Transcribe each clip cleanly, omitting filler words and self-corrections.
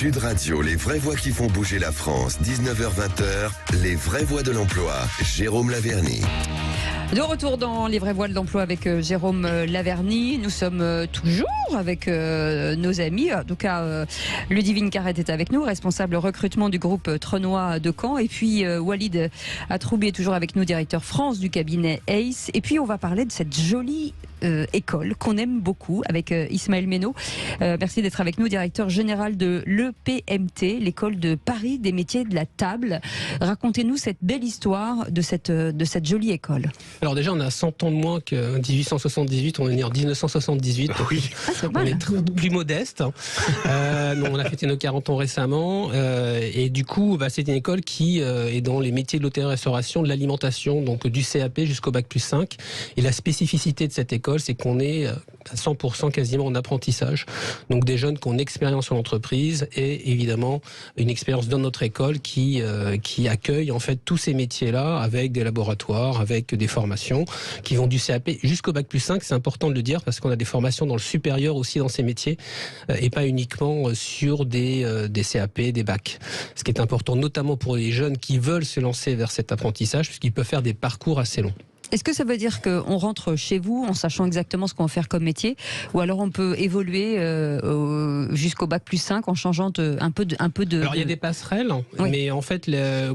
Sud Radio, les vraies voix qui font bouger la France, 19h-20h, les vraies voix de l'emploi. Jérôme Laverny. De retour dans les vraies voies de l'emploi avec Jérôme Laverny. Nous sommes toujours avec nos amis. En tout cas, Ludivine Carrette est avec nous, responsable recrutement du groupe Trenois de Caen. Et puis Walid Atroubi est toujours avec nous, directeur France du cabinet ACE. Et puis on va parler de cette jolie école qu'on aime beaucoup avec Ismaël Meynaud. Merci d'être avec nous, directeur général de l'EPMT, l'école de Paris des métiers de la table. Racontez-nous cette belle histoire de cette jolie école. Alors déjà, on a 100 ans de moins que 1878, on est né en 1978. Oui. On est plus modeste. On a fêté nos 40 ans récemment. Et du coup, c'est une école qui est dans les métiers de l'hôtellerie-restauration, de l'alimentation, donc du CAP jusqu'au Bac+5. Et la spécificité de cette école, c'est qu'on est à 100% quasiment en apprentissage. Donc des jeunes qui ont une expérience sur l'entreprise et évidemment une expérience dans notre école qui accueille en fait tous ces métiers-là avec des laboratoires, avec des formations qui vont du CAP jusqu'au Bac+5. C'est important de le dire parce qu'on a des formations dans le supérieur aussi dans ces métiers et pas uniquement sur des CAP, des bacs. Ce qui est important notamment pour les jeunes qui veulent se lancer vers cet apprentissage puisqu'ils peuvent faire des parcours assez longs. Est-ce que ça veut dire qu'on rentre chez vous en sachant exactement ce qu'on va faire comme métier, ou alors on peut évoluer jusqu'au Bac+5 en changeant un peu de... Alors il y a des passerelles, oui. Mais en fait,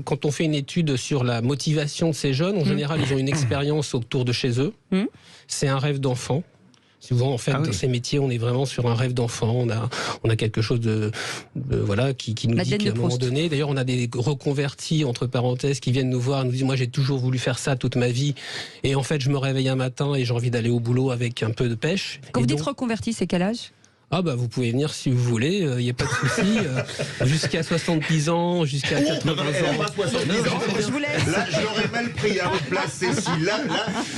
quand on fait une étude sur la motivation de ces jeunes, en général, ils ont une expérience autour de chez eux. C'est un rêve d'enfant. Souvent, en fait, dans ces métiers, on est vraiment sur un rêve d'enfant. On a quelque chose qui nous dit qu'à un moment donné. D'ailleurs, on a des reconvertis, entre parenthèses, qui viennent nous voir, nous disent, moi, j'ai toujours voulu faire ça toute ma vie. Et en fait, je me réveille un matin et j'ai envie d'aller au boulot avec un peu de pêche. Quand vous dites reconverti, c'est quel âge ? Vous pouvez venir si vous voulez, il n'y a pas de souci. Jusqu'à 70 ans, jusqu'à 80 ans. Je vous laisse. Là, je l'aurais mal pris à votre place, Cécile. Là,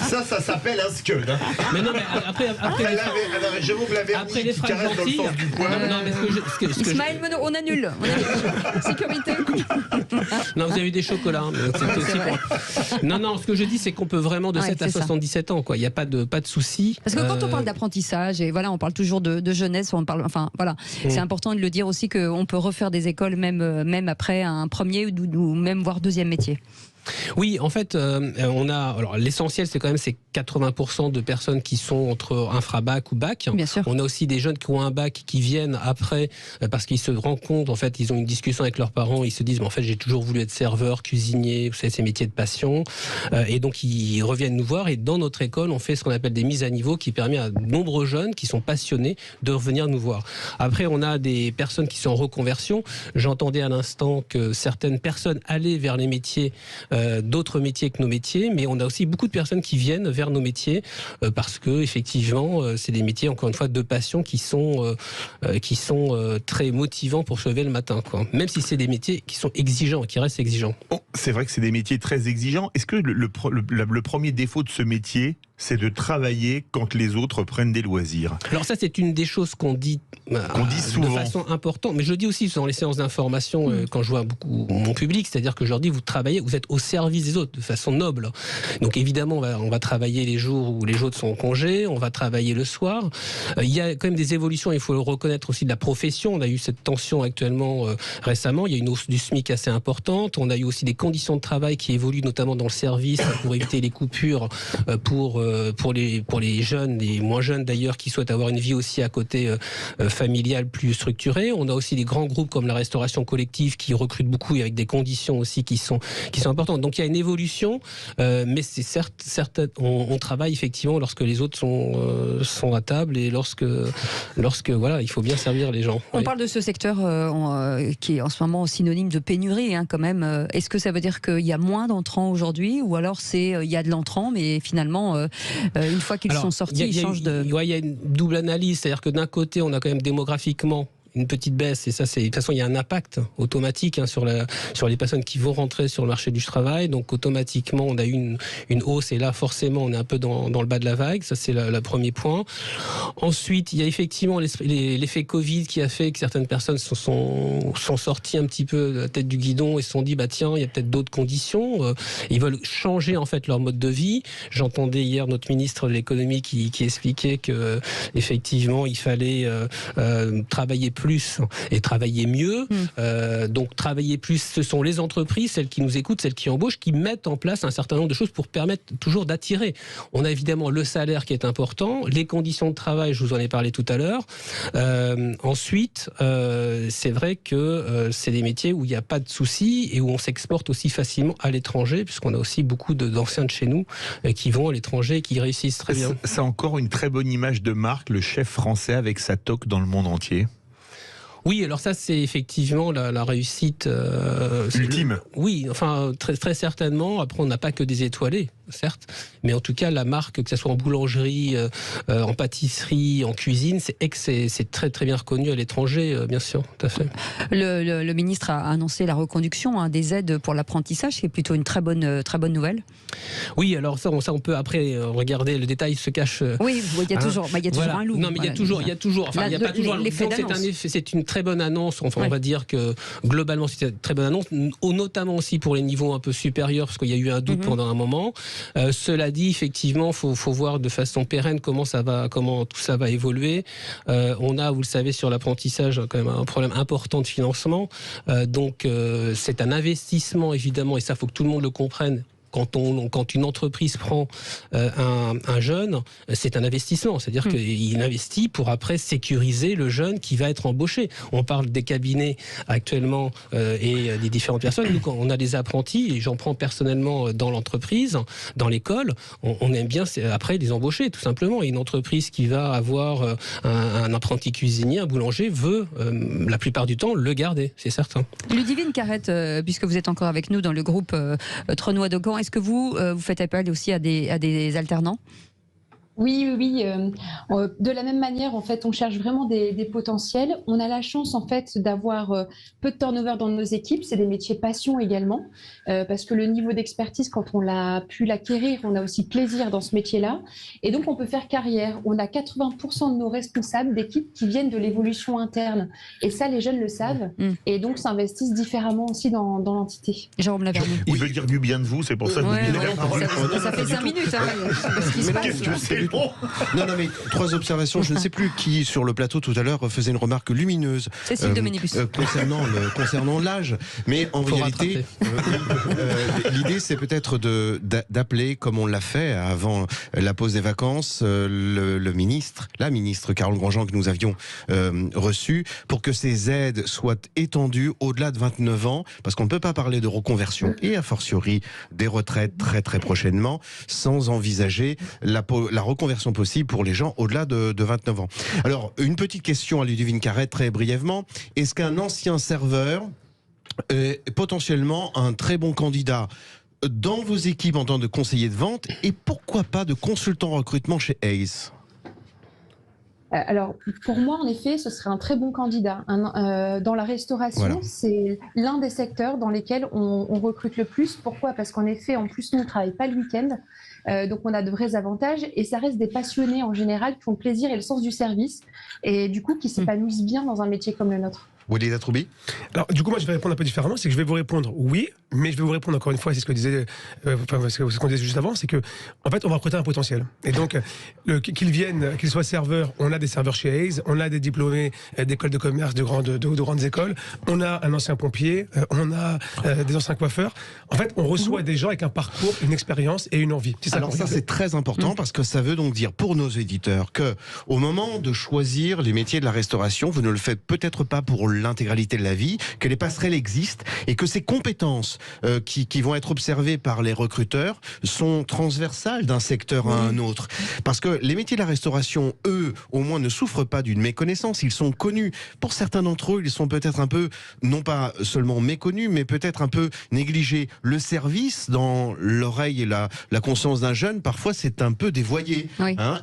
ça s'appelle un scud. Hein. Mais non, mais après Jérôme Laverny qui caresse dans le sens du poil. Ismaël Meynaud, on annule. Sécurité. Non, vous avez eu des chocolats. Non, ce que je dis, c'est qu'on peut vraiment de 7 à 77 ans. Il n'y a pas de souci. Parce que quand on parle d'apprentissage, et voilà, on parle toujours de jeunesse, c'est important de le dire aussi qu'on peut refaire des écoles même après un premier ou même voire deuxième métier. Oui, en fait, alors l'essentiel, c'est quand même ces 80% de personnes qui sont entre infra-bac ou bac. Bien sûr. On a aussi des jeunes qui ont un bac qui viennent après parce qu'ils se rendent compte, en fait, ils ont une discussion avec leurs parents, ils se disent, en fait, j'ai toujours voulu être serveur, cuisinier, vous savez, ces métiers de passion. Et donc, ils reviennent nous voir et dans notre école, on fait ce qu'on appelle des mises à niveau qui permet à de nombreux jeunes qui sont passionnés de revenir nous voir. Après, on a des personnes qui sont en reconversion. J'entendais à l'instant que certaines personnes allaient vers les métiers d'autres métiers que nos métiers, mais on a aussi beaucoup de personnes qui viennent vers nos métiers parce que effectivement, c'est des métiers encore une fois de passion qui sont très motivants pour se lever le matin, quoi. Même si c'est des métiers qui sont exigeants, qui restent exigeants. Oh, c'est vrai que c'est des métiers très exigeants. Est-ce que le premier défaut de ce métier, c'est de travailler quand les autres prennent des loisirs? Alors ça, c'est une des choses qu'on dit souvent de façon importante, mais je le dis aussi dans les séances d'information quand je vois beaucoup mon public, c'est-à-dire que je leur dis, vous travaillez, vous êtes au service des autres de façon noble. Donc évidemment, on va travailler les jours où les autres sont en congé, on va travailler le soir. Il y a quand même des évolutions, il faut le reconnaître aussi, de la profession. On a eu cette tension actuellement récemment, il y a une hausse du SMIC assez importante, on a eu aussi des conditions de travail qui évoluent, notamment dans le service, pour éviter les coupures pour les jeunes, les moins jeunes d'ailleurs, qui souhaitent avoir une vie aussi à côté familiale plus structurée. On a aussi des grands groupes comme la restauration collective qui recrutent beaucoup et avec des conditions aussi qui sont importantes. Donc il y a une évolution, mais c'est certes on travaille effectivement lorsque les autres sont à table et lorsque voilà, il faut bien servir les gens. On parle de ce secteur qui est en ce moment synonyme de pénurie, quand même. Est-ce que ça veut dire qu'il y a moins d'entrants aujourd'hui, ou alors il y a de l'entrant, mais finalement une fois qu'ils sont sortis, ils changent de... Il y a une double analyse, c'est-à-dire que d'un côté, on a quand même démographiquement une petite baisse, et ça, de toute façon, il y a un impact automatique sur les personnes qui vont rentrer sur le marché du travail. Donc automatiquement, on a eu une hausse, et là, forcément, on est un peu dans le bas de la vague. Ça, c'est le premier point. Ensuite, il y a effectivement l'effet Covid qui a fait que certaines personnes sont sorties un petit peu de la tête du guidon et se sont dit, tiens, il y a peut-être d'autres conditions. Ils veulent changer en fait leur mode de vie. J'entendais hier notre ministre de l'économie qui expliquait que effectivement, il fallait travailler plus et travailler mieux. Donc travailler plus, ce sont les entreprises, celles qui nous écoutent, celles qui embauchent, qui mettent en place un certain nombre de choses pour permettre toujours d'attirer. On a évidemment le salaire qui est important, les conditions de travail, je vous en ai parlé tout à l'heure. Ensuite, c'est vrai que c'est des métiers où il n'y a pas de soucis et où on s'exporte aussi facilement à l'étranger, puisqu'on a aussi beaucoup d'anciens de chez nous qui vont à l'étranger et qui réussissent très bien. C'est encore une très bonne image de marque, le chef français avec sa toque dans le monde entier. Oui, alors ça c'est effectivement la réussite ultime. Oui, enfin très, très certainement. Après on n'a pas que des étoilés, certes, mais en tout cas la marque, que ce soit en boulangerie, en pâtisserie, en cuisine, c'est très très bien reconnu à l'étranger, bien sûr, tout à fait. Le ministre a annoncé la reconduction des aides pour l'apprentissage, qui est plutôt une très bonne nouvelle. Oui, alors ça on peut après regarder, le détail se cache. Oui, il y a toujours, un loup. Non, mais il y a toujours. Enfin, il n'y a pas toujours. C'est une très bonne annonce. Enfin, on va dire que globalement, c'est une très bonne annonce, notamment aussi pour les niveaux un peu supérieurs, parce qu'il y a eu un doute pendant un moment. Cela dit, effectivement, faut voir de façon pérenne comment tout ça va évoluer. On a, vous le savez, sur l'apprentissage, quand même un problème important de financement. Donc, c'est un investissement, évidemment, et ça, faut que tout le monde le comprenne. Quand une entreprise prend un jeune, c'est un investissement. C'est-à-dire qu'il investit pour après sécuriser le jeune qui va être embauché. On parle des cabinets actuellement et des différentes personnes. Nous, quand on a des apprentis, et j'en prends personnellement dans l'entreprise, dans l'école, on aime bien après les embaucher, tout simplement. Et une entreprise qui va avoir un apprenti cuisinier, un boulanger, veut la plupart du temps le garder, c'est certain. Ludivine Carrette, puisque vous êtes encore avec nous dans le groupe Trenois de Gand, est-ce que vous faites appel aussi à des alternants ? Oui. De la même manière, en fait, on cherche vraiment des potentiels. On a la chance, en fait, d'avoir peu de turnover dans nos équipes. C'est des métiers passion également, parce que le niveau d'expertise, quand on a pu l'acquérir, on a aussi plaisir dans ce métier-là. Et donc, on peut faire carrière. On a 80% de nos responsables d'équipe qui viennent de l'évolution interne. Et ça, les jeunes le savent. Et donc, s'investissent différemment aussi dans l'entité. Jérôme Laverny. Il veut dire du bien de vous, c'est pour ça que ça fait 5 minutes. Ce qui se passe. Non, mais 3 observations. Je ne sais plus qui, sur le plateau tout à l'heure, faisait une remarque lumineuse concernant l'âge. Mais en réalité, l'idée, c'est peut-être d'appeler, comme on l'a fait avant la pause des vacances, la ministre Carole Grandjean, que nous avions reçue, pour que ces aides soient étendues au-delà de 29 ans, parce qu'on ne peut pas parler de reconversion, et a fortiori des retraites très très prochainement, sans envisager la reconversion possible pour les gens au-delà de 29 ans. Alors, une petite question à Ludivine Carrette, très brièvement. Est-ce qu'un ancien serveur est potentiellement un très bon candidat dans vos équipes en tant que conseiller de vente, et pourquoi pas de consultant en recrutement chez Ace ? Alors, pour moi, en effet, ce serait un très bon candidat. Dans la restauration, c'est l'un des secteurs dans lesquels on recrute le plus. Pourquoi ? Parce qu'en effet, en plus, nous, on ne travaille pas le week-end. Donc, on a de vrais avantages. Et ça reste des passionnés, en général, qui ont le plaisir et le sens du service. Et du coup, qui s'épanouissent bien dans un métier comme le nôtre. Walid Troubi ? Alors, du coup, moi, je vais répondre un peu différemment. C'est que je vais vous répondre oui, mais je vais vous répondre encore une fois, c'est ce que disait, ce qu'on disait juste avant, c'est que, en fait, on va recruter un potentiel. Et donc, qu'ils soient serveurs, on a des serveurs chez Ace, on a des diplômés d'écoles de commerce, de grandes écoles, on a un ancien pompier, on a des anciens coiffeurs. En fait, on reçoit des gens avec un parcours, une expérience et une envie. Alors ça, c'est très important parce que ça veut donc dire pour nos éditeurs que, au moment de choisir les métiers de la restauration, vous ne le faites peut-être pas pour l'intégralité de la vie, que les passerelles existent et que ces compétences qui vont être observées par les recruteurs sont transversales d'un secteur à un autre. Parce que les métiers de la restauration, eux, au moins ne souffrent pas d'une méconnaissance, ils sont connus. Pour certains d'entre eux, ils sont peut-être un peu, non pas seulement méconnus, mais peut-être un peu négligés. Le service, dans l'oreille et la conscience d'un jeune, parfois c'est un peu dévoyé.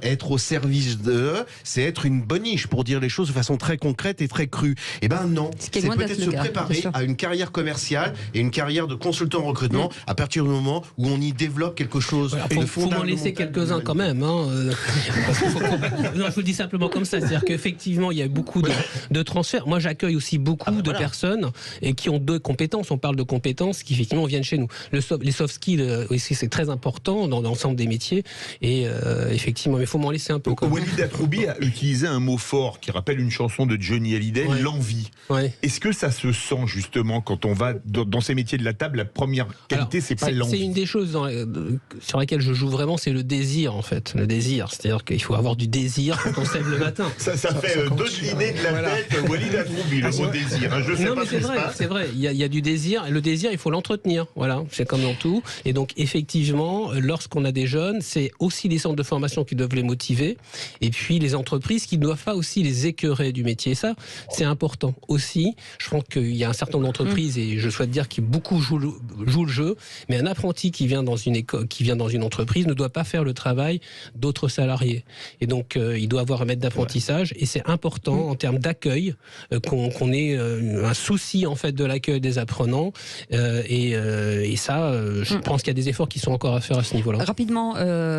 Être au service d'eux, c'est être une boniche, pour dire les choses de façon très concrète et très crue. Eh ben non, c'est peut-être se préparer à une carrière commerciale et une carrière de consultant en recrutement à partir du moment où on y développe quelque chose. Il faut m'en laisser quelques-uns quand même. Parce que non, je vous le dis simplement comme ça, c'est-à-dire qu'effectivement il y a beaucoup de transferts. Moi j'accueille aussi beaucoup de personnes et qui ont 2 compétences. On parle de compétences qui effectivement viennent chez nous. Les soft skills aussi, c'est très important dans l'ensemble des métiers. Et effectivement, mais il faut m'en laisser un peu. Walid Atroubi a utilisé un mot fort qui rappelle une chanson de Johnny Hallyday, l'envie. Ouais. Est-ce que ça se sent justement quand on va dans ces métiers de la table? La première qualité, c'est pas l'envie. C'est une des choses sur laquelle je joue vraiment, c'est le désir en fait. Le désir, c'est-à-dire qu'il faut avoir du désir quand on se lève le matin. Ça fait d'autres idées de la tête. Walid Atroubi, le mot désir. Hein, je sais pas c'est vrai. Il y a du désir. Et le désir, il faut l'entretenir. Voilà, c'est comme dans tout. Et donc effectivement, lorsqu'on a des jeunes, c'est aussi les centres de formation qui doivent les motiver, et puis les entreprises qui ne doivent pas aussi les écœurer du métier. Et ça, c'est important aussi. Je pense qu'il y a un certain nombre d'entreprises, et je souhaite dire qu'ils beaucoup jouent le jeu, mais un apprenti qui vient dans une école, qui vient dans une entreprise, ne doit pas faire le travail d'autres salariés. Et donc, il doit avoir un maître d'apprentissage, et c'est important en termes d'accueil qu'on ait un souci en fait de l'accueil des apprenants. Et ça, je pense qu'il y a des efforts qui sont encore à faire à ce niveau-là. Rapidement,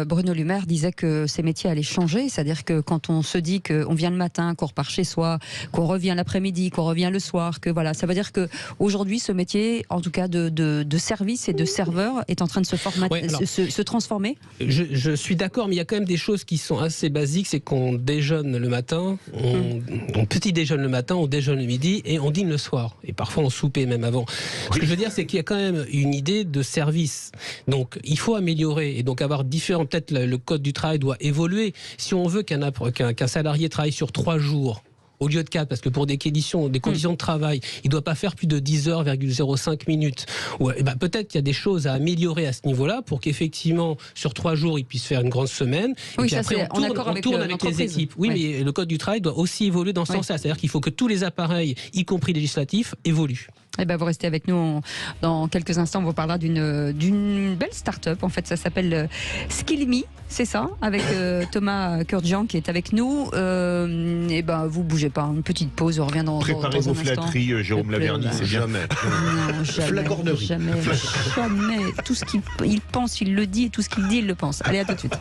Bruno Le Maire disait que ces métiers allaient changer, c'est-à-dire que quand on se dit qu'on vient le matin, qu'on repart chez soi, qu'on revient l'après-midi, qu'on revient le soir, que voilà, ça veut dire que aujourd'hui, ce métier, en tout cas de service et de serveur, est en train de se transformer. Je suis d'accord, mais il y a quand même des choses qui sont assez basiques, c'est qu'on déjeune le matin, on petit déjeune le matin, on déjeune le midi et on dîne le soir. Et parfois on soupe même avant. Ce que je veux dire, c'est qu'il y a quand même une idée de service. Donc il faut améliorer et donc avoir différents. Peut-être le code du travail doit évoluer. Si on veut qu'un salarié travaille sur 3 jours au lieu de 4, parce que pour des conditions de travail, il ne doit pas faire plus de 10h,05 minutes. Ouais, peut-être qu'il y a des choses à améliorer à ce niveau-là pour qu'effectivement, sur 3 jours, il puisse faire une grande semaine. Oui, et puis après, on tourne avec les équipes. Oui, mais le code du travail doit aussi évoluer dans ce sens-là. C'est-à-dire qu'il faut que tous les appareils, y compris législatifs, évoluent. Eh ben, vous restez avec nous dans quelques instants. On vous parlera d'une belle start-up. En fait, ça s'appelle Skillme, c'est ça, avec Thomas Kurdzian qui est avec nous. Et ben, vous bougez pas. Une petite pause. On revient dans Préparez vos flatteries, Jérôme Laverny, c'est bien. Jamais. Flagornerie. Jamais. Tout ce qu'il pense, il le dit. Et tout ce qu'il dit, il le pense. Allez, à tout de suite.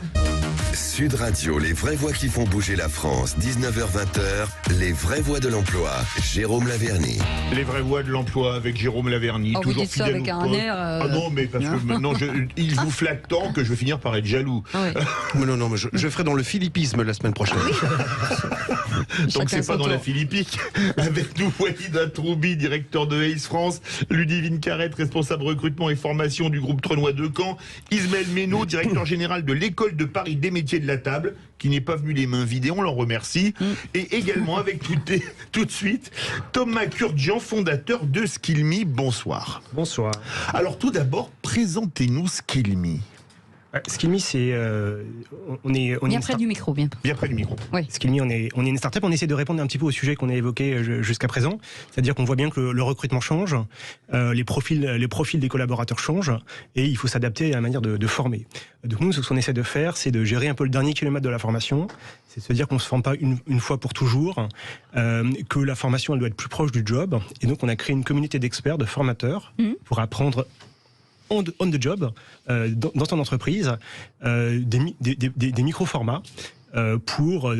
Sud Radio, les vraies voix qui font bouger la France. 19h-20h, les vraies voix de l'emploi. Jérôme Laverny. Les vraies voix de l'emploi avec Jérôme Laverny. Oh, toujours vous dites ça avec un air. Ah non, mais parce que maintenant, il vous flatte tant que je vais finir par être jaloux. Ah oui. Non, mais je ferai dans le philippisme la semaine prochaine. Donc c'est pas dans la philippique. Avec nous, Walid Atroubi, directeur de Ace France, Ludivine Carrette, responsable recrutement et formation du groupe Trenois de Caen, Ismaël Ménaud, directeur général de l'école de Paris des métiers de la table, qui n'est pas venu les mains vidées, on l'en remercie. Et également avec tout de suite, Thomas Kurdzian, fondateur de Skillme. Bonsoir. Bonsoir. Alors tout d'abord, présentez-nous Skillme. Skillme, c'est on est bien près du micro, bien près du micro. Oui. Skillme, on est une start-up. On essaie de répondre un petit peu au sujet qu'on a évoqué jusqu'à présent, c'est-à-dire qu'on voit bien que le recrutement change, les profils des collaborateurs changent, et il faut s'adapter à la manière de former. Donc nous, ce qu'on essaie de faire, c'est de gérer un peu le dernier kilomètre de la formation, c'est de se dire qu'on se forme pas une fois pour toujours, que la formation elle doit être plus proche du job, et donc on a créé une communauté d'experts, de formateurs, pour apprendre on the job, dans ton entreprise, des micro-formats pour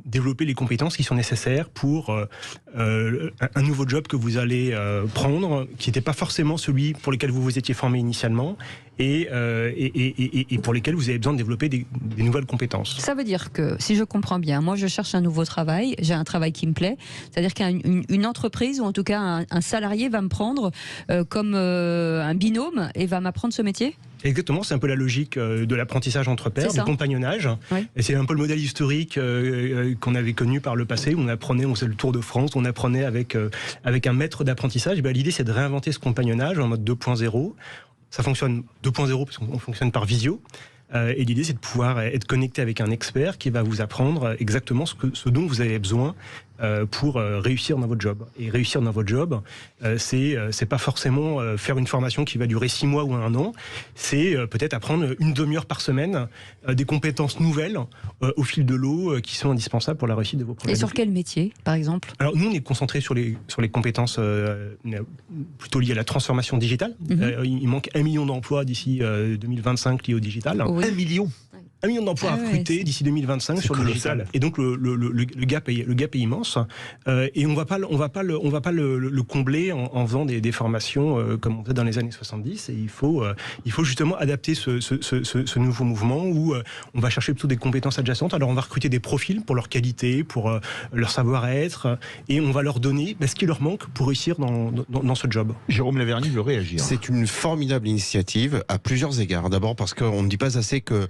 développer les compétences qui sont nécessaires pour un nouveau job que vous allez prendre, qui n'était pas forcément celui pour lequel vous vous étiez formé initialement, et pour lesquels vous avez besoin de développer des nouvelles compétences. Ça veut dire que, si je comprends bien, moi je cherche un nouveau travail, j'ai un travail qui me plaît, c'est-à-dire qu'une entreprise, ou en tout cas un salarié va me prendre comme un binôme et va m'apprendre ce métier ? Exactement, c'est un peu la logique de l'apprentissage entre pairs, du compagnonnage. Oui. Et c'est un peu le modèle historique qu'on avait connu par le passé, où on faisait le Tour de France, on apprenait avec un maître d'apprentissage. L'idée, c'est de réinventer ce compagnonnage en mode 2.0. Ça fonctionne 2.0 parce qu'on fonctionne par visio. Et l'idée, c'est de pouvoir être connecté avec un expert qui va vous apprendre exactement ce dont vous avez besoin pour réussir dans votre job. Et réussir dans votre job, c'est pas forcément faire une formation qui va durer 6 mois ou 1 an. C'est peut-être apprendre une demi-heure par semaine des compétences nouvelles au fil de l'eau qui sont indispensables pour la réussite de vos projets. Et sur quel métier, par exemple ? Alors nous, on est concentré sur les compétences plutôt liées à la transformation digitale. Il manque 1 million d'emplois d'ici 2025 liés au digital. Oui. 1 million. 1 million d'emplois à recruter d'ici 2025 sur le digital. Et donc le gap est immense. Et on va pas le combler en faisant des formations comme on faisait dans les années 70. Et il faut justement adapter ce nouveau mouvement où on va chercher plutôt des compétences adjacentes. Alors on va recruter des profils pour leur qualité, pour leur savoir-être, et on va leur donner ce qui leur manque pour réussir dans ce job. Jérôme Laverny veut réagir. C'est une formidable initiative à plusieurs égards. D'abord parce qu'on ne dit pas assez que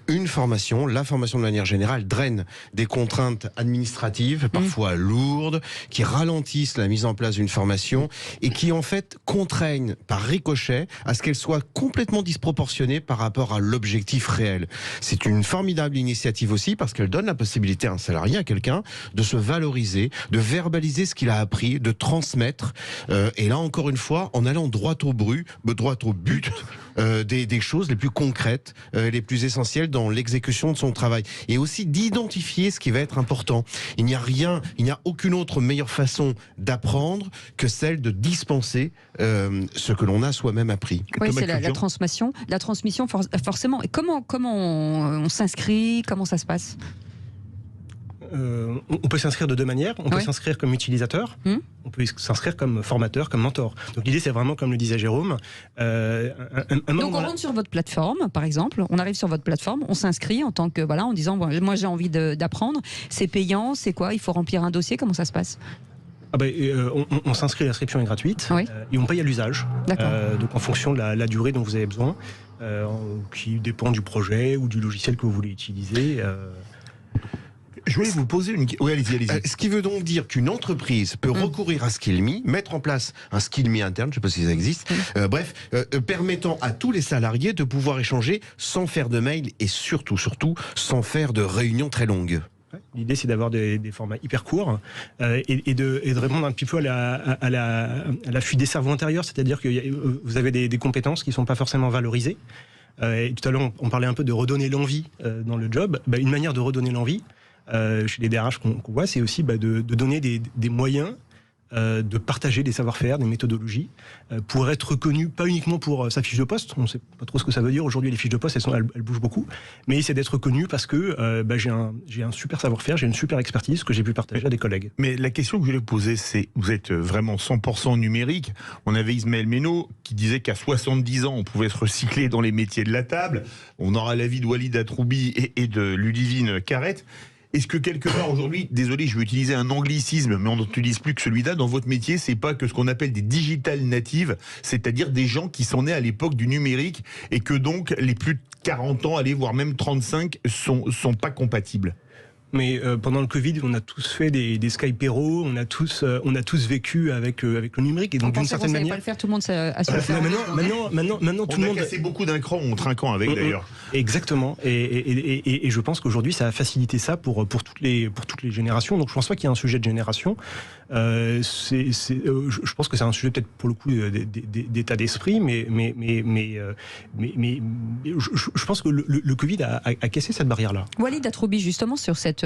la formation de manière générale draine des contraintes administratives, parfois lourdes, qui ralentissent la mise en place d'une formation et qui en fait contraignent par ricochet à ce qu'elle soit complètement disproportionnée par rapport à l'objectif réel. C'est une formidable initiative aussi parce qu'elle donne la possibilité à un salarié, à quelqu'un, de se valoriser, de verbaliser ce qu'il a appris, de transmettre. Et là encore une fois, en allant droit au but des choses les plus concrètes, les plus essentielles dans l'exécution de son travail. Et aussi d'identifier ce qui va être important. Il n'y a aucune autre meilleure façon d'apprendre que celle de dispenser ce que l'on a soi-même appris. Oui, c'est la transmission. La transmission, forcément. Et comment on s'inscrit? Comment ça se passe? On peut s'inscrire de deux manières. On peut s'inscrire comme utilisateur, on peut s'inscrire comme formateur, comme mentor. Donc l'idée, c'est vraiment, comme le disait Jérôme... Donc on rentre sur votre plateforme, par exemple, on arrive sur votre plateforme, on s'inscrit en tant que, en disant, moi j'ai envie d'apprendre, c'est payant, c'est quoi? Il faut remplir un dossier, comment ça se passe? On s'inscrit, l'inscription est gratuite, et on paye à l'usage. Donc en fonction de la durée dont vous avez besoin, qui dépend du projet ou du logiciel que vous voulez utiliser. Je voulais vous poser une question. Oui, allez-y. Ce qui veut donc dire qu'une entreprise peut recourir à Skillme, mettre en place un Skillme interne, je ne sais pas si ça existe, permettant à tous les salariés de pouvoir échanger sans faire de mail et surtout, sans faire de réunions très longues. L'idée, c'est d'avoir des formats hyper courts et de répondre un petit peu à la fuite des cerveaux intérieurs, c'est-à-dire que vous avez des compétences qui ne sont pas forcément valorisées. Et tout à l'heure, on parlait un peu de redonner l'envie dans le job. Une manière de redonner l'envie, chez les DRH qu'on voit, c'est aussi de donner des moyens de partager des savoir-faire, des méthodologies, pour être reconnu, pas uniquement pour sa fiche de poste, on ne sait pas trop ce que ça veut dire, aujourd'hui les fiches de poste elles bougent beaucoup, mais c'est d'être reconnu parce que j'ai un super savoir-faire, j'ai une super expertise que j'ai pu partager à des collègues. Mais la question que je voulais poser, c'est, vous êtes vraiment 100% numérique, on avait Ismaël Meynaud qui disait qu'à 70 ans on pouvait se recycler dans les métiers de la table, on aura l'avis de Walid Atroubi et de Ludivine Carrette. Est-ce que quelque part aujourd'hui, désolé, je vais utiliser un anglicisme, mais on n'utilise plus que celui-là, dans votre métier, c'est pas que ce qu'on appelle des digital natives, c'est-à-dire des gens qui sont nés à l'époque du numérique et que donc les plus de 40 ans, allez, voire même 35, sont pas compatibles? Mais pendant le Covid, on a tous fait des Skyperos, on a tous vécu avec le numérique. Et donc d'une certaine manière, pas le faire, tout le monde a su le faire. Maintenant, tout le monde a cassé beaucoup d'un cran en trinquant avec d'ailleurs. Exactement. Et je pense qu'aujourd'hui, ça a facilité ça pour toutes les générations. Donc je pense pas qu'il y ait un sujet de génération. Je pense que c'est un sujet peut-être pour le coup d'état d'esprit, mais je pense que le Covid a cassé cette barrière-là. Walid Atroubi, justement, sur cette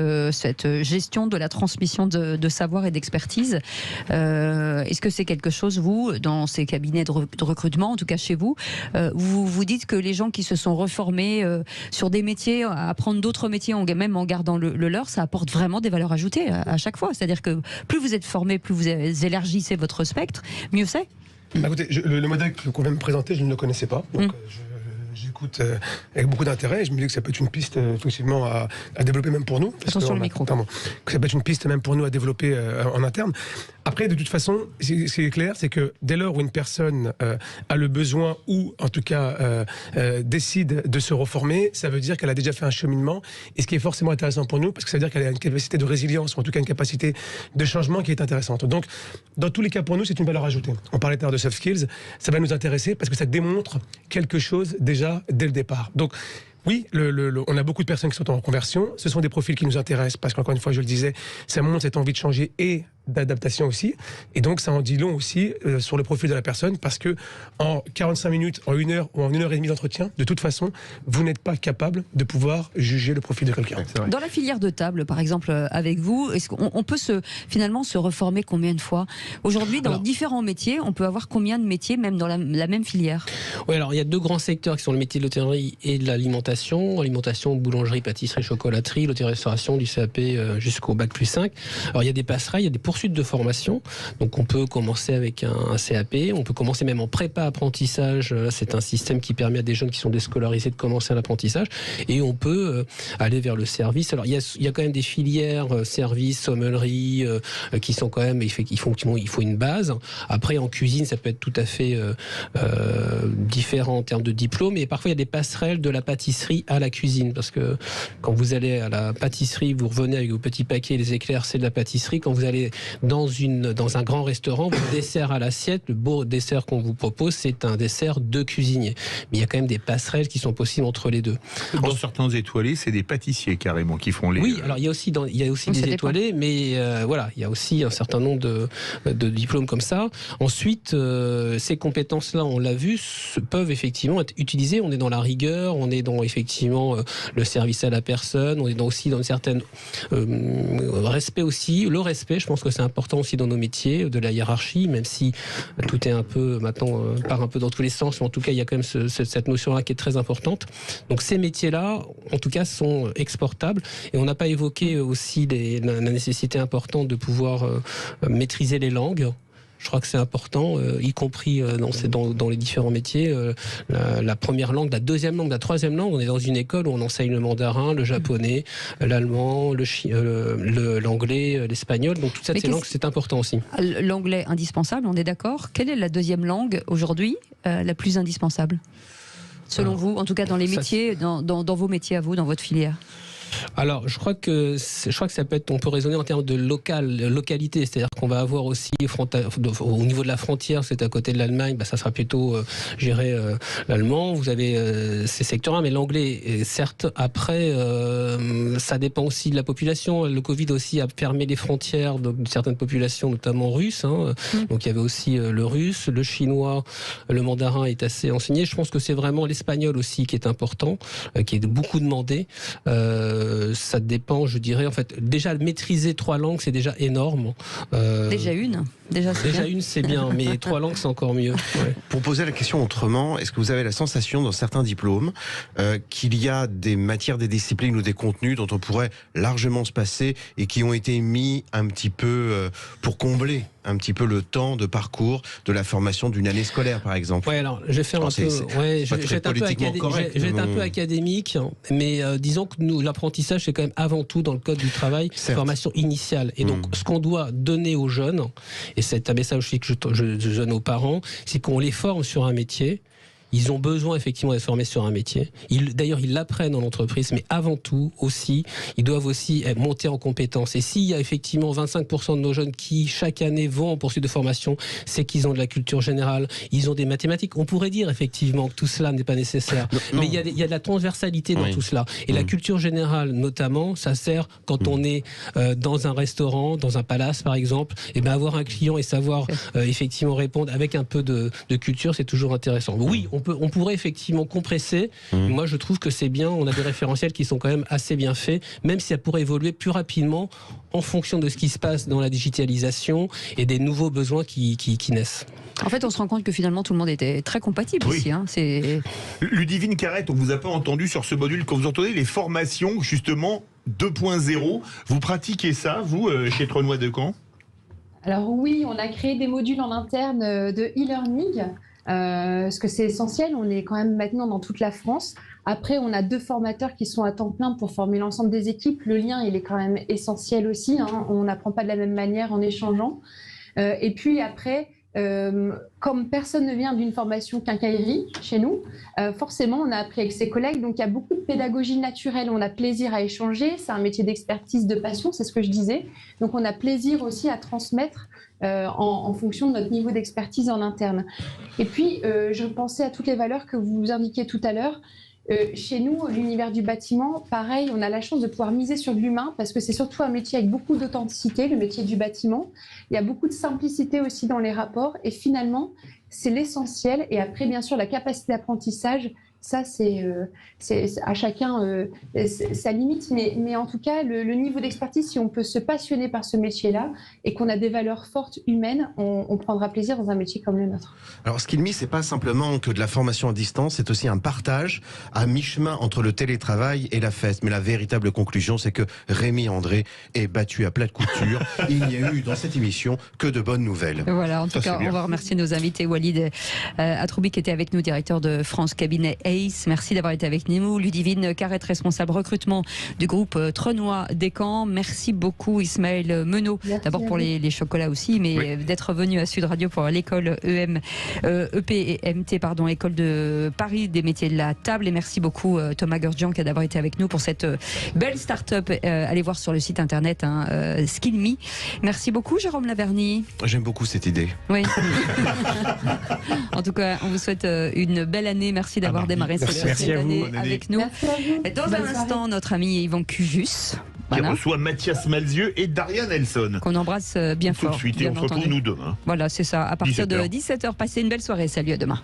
gestion de la transmission de savoir et d'expertise, est-ce que c'est quelque chose, vous, dans ces cabinets de recrutement, en tout cas chez vous, vous dites que les gens qui se sont reformés sur des métiers, à apprendre d'autres métiers, même en gardant le leur, ça apporte vraiment des valeurs ajoutées à chaque fois. C'est-à-dire que plus vous êtes formé, plus vous élargissez votre spectre, mieux c'est. Écoutez, le modèle qu'on vient me présenter, je ne le connaissais pas. Donc, j'écoute avec beaucoup d'intérêt et je me dis que ça peut être une piste effectivement à développer même pour nous. Attention le micro. Que ça peut être une piste même pour nous à développer en interne. Après, de toute façon, ce qui est clair, c'est que dès lors où une personne a le besoin ou en tout cas décide de se reformer, ça veut dire qu'elle a déjà fait un cheminement. Et ce qui est forcément intéressant pour nous, parce que ça veut dire qu'elle a une capacité de résilience ou en tout cas une capacité de changement qui est intéressante. Donc, dans tous les cas, pour nous, c'est une valeur ajoutée. On parlait tout à l'heure de soft skills, ça va nous intéresser parce que ça démontre quelque chose déjà dès le départ. Donc, oui, on a beaucoup de personnes qui sont en reconversion. Ce sont des profils qui nous intéressent parce qu'encore une fois, je le disais, ça montre cette envie de changer et d'adaptation aussi. Et donc, ça en dit long aussi sur le profil de la personne, parce que en 45 minutes, en 1 heure ou en 1h30 d'entretien, de toute façon, vous n'êtes pas capable de pouvoir juger le profil de quelqu'un. Dans la filière de table, par exemple, avec vous, est-ce qu'on peut finalement se reformer combien de fois? Aujourd'hui, dans différents métiers, on peut avoir combien de métiers, même dans la même filière? Oui, alors il y a 2 grands secteurs qui sont le métier de l'hôtellerie et de l'alimentation. Alimentation, boulangerie, pâtisserie, chocolaterie, l'hôtellerie-restauration, du CAP jusqu'au bac plus 5. Alors il y a des passerelles, il y a des poursuites de formation. Donc on peut commencer avec un CAP, on peut commencer même en prépa apprentissage. Là, c'est un système qui permet à des jeunes qui sont déscolarisés de commencer un apprentissage. Et on peut aller vers le service. Alors il y a quand même des filières service, sommellerie qui sont quand même, il faut une base. Après en cuisine, ça peut être tout à fait différent en termes de diplôme. Et parfois il y a des passerelles de la pâtisserie à la cuisine, parce que quand vous allez à la pâtisserie, vous revenez avec vos petits paquets, les éclairs, c'est de la pâtisserie. Quand vous allez dans un grand restaurant, votre dessert à l'assiette, le beau dessert qu'on vous propose, c'est un dessert de cuisinier. Mais il y a quand même des passerelles qui sont possibles entre les deux. Dans certains étoilés, c'est des pâtissiers carrément qui font les... Oui, alors il y a aussi des étoilés, mais voilà, il y a aussi un certain nombre de diplômes comme ça. Ensuite, ces compétences-là, on l'a vu, peuvent effectivement être utilisées. On est dans la rigueur, on est dans effectivement le service à la personne, on est aussi dans une certaine respect aussi. Le respect, je pense que c'est important aussi dans nos métiers, de la hiérarchie, même si tout est un peu maintenant part un peu dans tous les sens, mais en tout cas il y a quand même cette notion-là qui est très importante. Donc ces métiers-là, en tout cas, sont exportables. Et on n'a pas évoqué aussi la nécessité importante de pouvoir maîtriser les langues. Je crois que c'est important, y compris dans les différents métiers. La première langue, la deuxième langue, la troisième langue, on est dans une école où on enseigne le mandarin, le japonais, l'allemand, l'anglais, l'espagnol. Donc toutes ces langues, c'est important aussi. L'anglais indispensable, on est d'accord. Quelle est la deuxième langue aujourd'hui la plus indispensable, selon vous, en tout cas dans les métiers, dans vos métiers à vous, dans votre filière? Alors, je crois que ça peut être, on peut raisonner en termes de localité, c'est-à-dire qu'on va avoir aussi au niveau de la frontière, c'est à côté de l'Allemagne, ça sera plutôt gérer l'allemand. Vous avez ces secteurs-là, mais l'anglais, certes. Après, ça dépend aussi de la population. Le Covid aussi a fermé les frontières de certaines populations, notamment russes. Donc, il y avait aussi le russe, le chinois, le mandarin est assez enseigné. Je pense que c'est vraiment l'espagnol aussi qui est important, qui est beaucoup demandé. Ça dépend, je dirais, en fait, déjà maîtriser 3 langues, c'est déjà énorme. Déjà une, c'est bien, mais 3 langues, c'est encore mieux. Ouais. Pour poser la question autrement, est-ce que vous avez la sensation dans certains diplômes qu'il y a des matières, des disciplines ou des contenus dont on pourrait largement se passer et qui ont été mis un petit peu pour combler un petit peu le temps de parcours de la formation d'une année scolaire, par exemple? Ouais, alors je vais faire un peu, je vais être un peu académique, mais disons que nous, l'apprentissage, c'est quand même avant tout dans le code du travail, formation initiale. Et donc, ce qu'on doit donner aux jeunes, et c'est un message aussi que je donne aux parents, c'est qu'on les forme sur un métier. Ils ont besoin effectivement d'être formés sur un métier. D'ailleurs, ils l'apprennent dans l'entreprise, mais avant tout aussi, ils doivent aussi monter en compétences. Et s'il y a effectivement 25% de nos jeunes qui chaque année vont en poursuite de formation, c'est qu'ils ont de la culture générale, ils ont des mathématiques. On pourrait dire effectivement que tout cela n'est pas nécessaire, mais il y a de la transversalité dans tout cela. Et la culture générale, notamment, ça sert quand on est dans un restaurant, dans un palace par exemple, et avoir un client et savoir effectivement répondre avec un peu de culture, c'est toujours intéressant. Oui, on pourrait effectivement compresser. Moi, je trouve que c'est bien. On a des référentiels qui sont quand même assez bien faits, même si ça pourrait évoluer plus rapidement en fonction de ce qui se passe dans la digitalisation et des nouveaux besoins qui naissent. En fait, on se rend compte que finalement, tout le monde était très compatible ici. Ludivine Carrette, on vous a pas entendu sur ce module. Quand vous entendez les formations, justement, 2.0, vous pratiquez ça, vous, chez Trenois de Caen? Alors oui, on a créé des modules en interne de e-learning. Parce que c'est essentiel, on est quand même maintenant dans toute la France. Après, on a 2 formateurs qui sont à temps plein pour former l'ensemble des équipes. Le lien, il est quand même essentiel aussi. On n'apprend pas de la même manière en échangeant. Et puis après, comme personne ne vient d'une formation quincaillerie chez nous, forcément, on a appris avec ses collègues. Donc, il y a beaucoup de pédagogie naturelle. On a plaisir à échanger. C'est un métier d'expertise, de passion, c'est ce que je disais. Donc, on a plaisir aussi à transmettre en fonction de notre niveau d'expertise en interne. Et puis, je pensais à toutes les valeurs que vous indiquiez tout à l'heure. Chez nous, l'univers du bâtiment, pareil, on a la chance de pouvoir miser sur de l'humain parce que c'est surtout un métier avec beaucoup d'authenticité, le métier du bâtiment. Il y a beaucoup de simplicité aussi dans les rapports et finalement, c'est l'essentiel. Et après, bien sûr, la capacité d'apprentissage, ça, c'est à chacun sa limite. Mais en tout cas, le niveau d'expertise, si on peut se passionner par ce métier-là et qu'on a des valeurs fortes humaines, on prendra plaisir dans un métier comme le nôtre. Alors, Skillme, c'est pas simplement que de la formation à distance, c'est aussi un partage à mi-chemin entre le télétravail et la fête. Mais la véritable conclusion, c'est que Rémi André est battu à plat de couture. Il n'y a eu dans cette émission que de bonnes nouvelles. Voilà, en tout cas, on va remercier nos invités. Walid Atroubi, qui était avec nous, directeur de France Cabinet ACE. Merci d'avoir été avec nous. Ludivine Carrette, responsable recrutement du groupe Trenois Descamps. Merci beaucoup, Ismaël Menot. D'abord pour les chocolats aussi, mais d'être venu à Sud Radio pour l'école EP et MT, école de Paris des métiers de la table. Et merci beaucoup Thomas Gurdjian d'avoir été avec nous pour cette belle start-up. Allez voir sur le site internet Skillme. Merci beaucoup, Jérôme Laverny. J'aime beaucoup cette idée. Oui. En tout cas, on vous souhaite une belle année. Merci d'avoir démarré cette année avec nous. Dans un instant, notre ami Yvan Cujus. Qui reçoit Mathias Malzieu et Daria Nelson. Qu'on embrasse bien fort. Tout de suite, et on se retrouve nous demain. Voilà, c'est ça. À partir de 17h, passez une belle soirée. Salut, à demain.